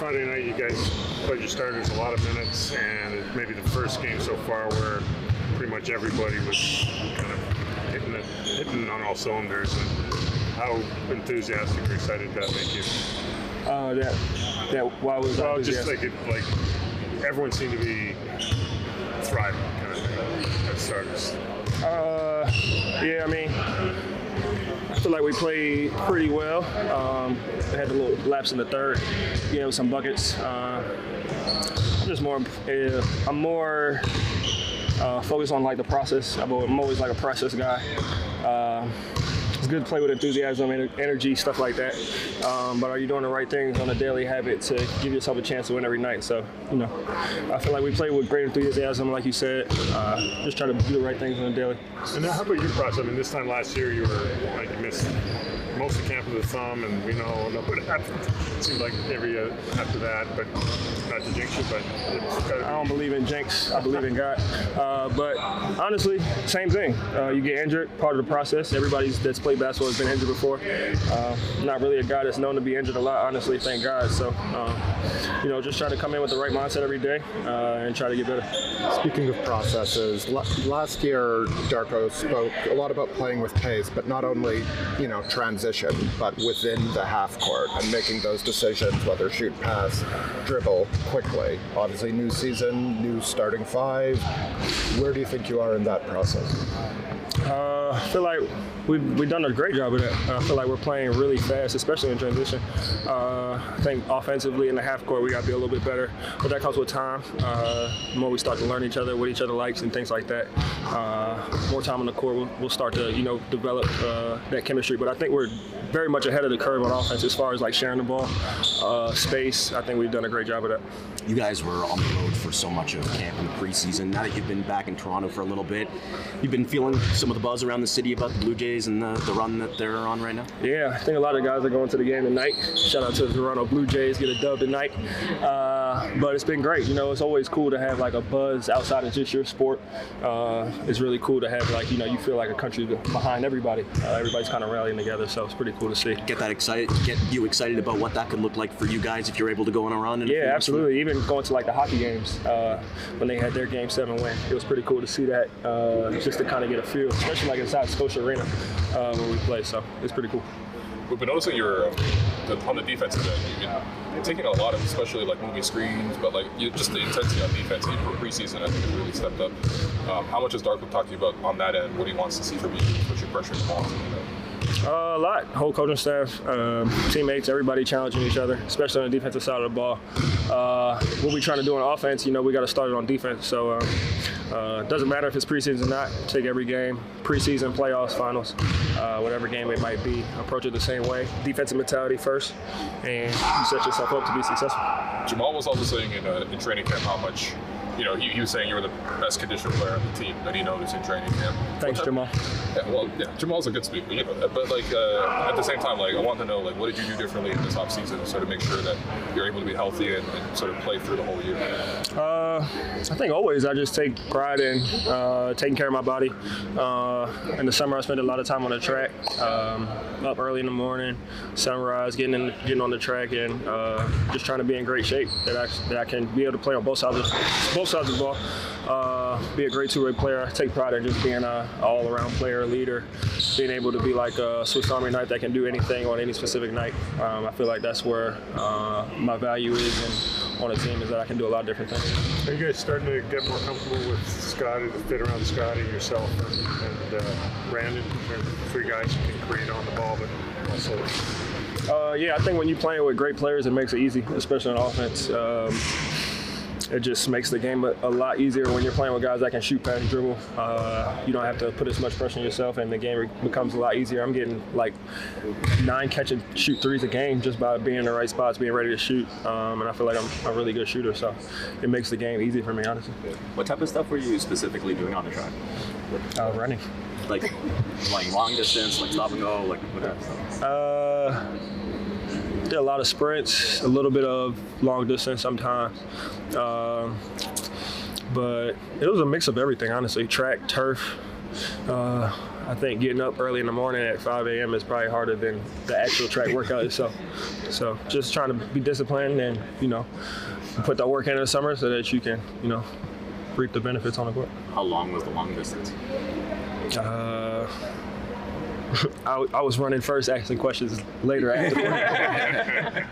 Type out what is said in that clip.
Friday night, you guys played your starters a lot of minutes, and it may be the first game so far where pretty much everybody was kind of hitting on all cylinders. And how enthusiastic or excited did that make you? Why was that? Well, just like everyone seemed to be thriving kind of thing as starters. Yeah, I mean, I feel like we played pretty well. Had a little lapse in the third, some buckets. I'm more focused on like the process. I'm always like a process guy. It's good to play with enthusiasm and energy, stuff like that. But are you doing the right things on a daily habit to give yourself a chance to win every night? So, I feel like we play with great enthusiasm, like you said. Just try to do the right things on a daily. And now, how about your process? I mean, this time last year, you missed most of camp with a thumb, and we know what happened. It seemed like every after that, but not to jinx you, but I don't believe in jinx. I believe in God. But honestly, same thing. You get injured, part of the process. Everybody that's played basketball has been injured before. Not really a guy that's known to be injured a lot, honestly, thank God. So, just try to come in with the right mindset every day and try to get better. Speaking of processes, last year Darko spoke a lot about playing with pace, but not only, transition, but within the half court and making those decisions, whether shoot, pass, dribble quickly. Obviously, new season, new starting five. Where do you think you are in that process? I feel like we've done a great job of that. I feel like we're playing really fast, especially in transition. I think offensively in the half court we got to be a little bit better, but that comes with time. The more we start to learn each other, what each other likes and things like that, more time on the court, we'll start to develop that chemistry. But I think we're very much ahead of the curve on offense as far as like sharing the ball, space. I think we've done a great job of that. You guys were on the road for so much of camp in the preseason. Now that you've been back in Toronto for a little bit, you've been feeling some of the buzz around the city about the Blue Jays and the run that they're on right now? Yeah, I think a lot of guys are going to the game tonight. Shout out to the Toronto Blue Jays, get a dub tonight. But it's been great. It's always cool to have like a buzz outside of just your sport. It's really cool to have you feel like a country behind everybody. Everybody's kind of rallying together, so it's pretty cool to see. Get you excited about what that could look like for you guys if you're able to go on a run? Yeah, absolutely. Even going to like the hockey games when they had their Game 7 win, it was pretty cool to see that, just to kind of get a feel, especially like inside Scotia Arena where we play. So it's pretty cool. We've been noticing you're on the defensive end. You've been taking a lot of, especially like moving screens, but like just the intensity on defense. Even for preseason, I think it really stepped up. How much has Darko talked to you about on that end? What he wants to see from you, especially pressuring the ball? A lot. Whole coaching staff, teammates, everybody challenging each other, especially on the defensive side of the ball. What we're trying to do on offense, we got to start it on defense. So it doesn't matter if it's preseason or not. Take every game, preseason, playoffs, finals, whatever game it might be, approach it the same way. Defensive mentality first, and you set yourself up to be successful. Jamal was also saying in training camp how much, he was saying you were the best conditioned player on the team that he noticed in training camp. Thanks, Jamal. Yeah, Jamal's a good speaker, but at the same time, I want to know, what did you do differently in this offseason to sort of make sure that you're able to be healthy and sort of play through the whole year? I think always I just take pride in taking care of my body. In the summer, I spent a lot of time on the track, up early in the morning, sunrise, getting on the track, and just trying to be in great shape that I can be able to play on both sides of the ball. Be a great two-way player. I take pride in just being an all-around player, leader, being able to be like a Swiss Army knife that can do anything on any specific night. I feel like that's where my value is on a team, is that I can do a lot of different things. Are you guys starting to get more comfortable with Scotty, the fit around Scotty, yourself, and Brandon? They're three guys you can create on the ball, but also... Yeah, I think when you're playing with great players, it makes it easy, especially on offense. It just makes the game a lot easier when you're playing with guys that can shoot, pass, and dribble. You don't have to put as much pressure on yourself, and the game becomes a lot easier. I'm getting like 9 catch-and-shoot threes a game just by being in the right spots, being ready to shoot. And I feel like I'm a really good shooter, so it makes the game easy for me, honestly. What type of stuff were you specifically doing on the track? Running. Like long distance, like stop and go, like what type of stuff? Did a lot of sprints, a little bit of long distance sometimes. But it was a mix of everything, honestly. Track, turf, I think getting up early in the morning at 5 a.m. is probably harder than the actual track workout itself. So just trying to be disciplined and, put that work in the summer so that you can, reap the benefits on the court. How long was the long distance? I was running first, asking questions later after.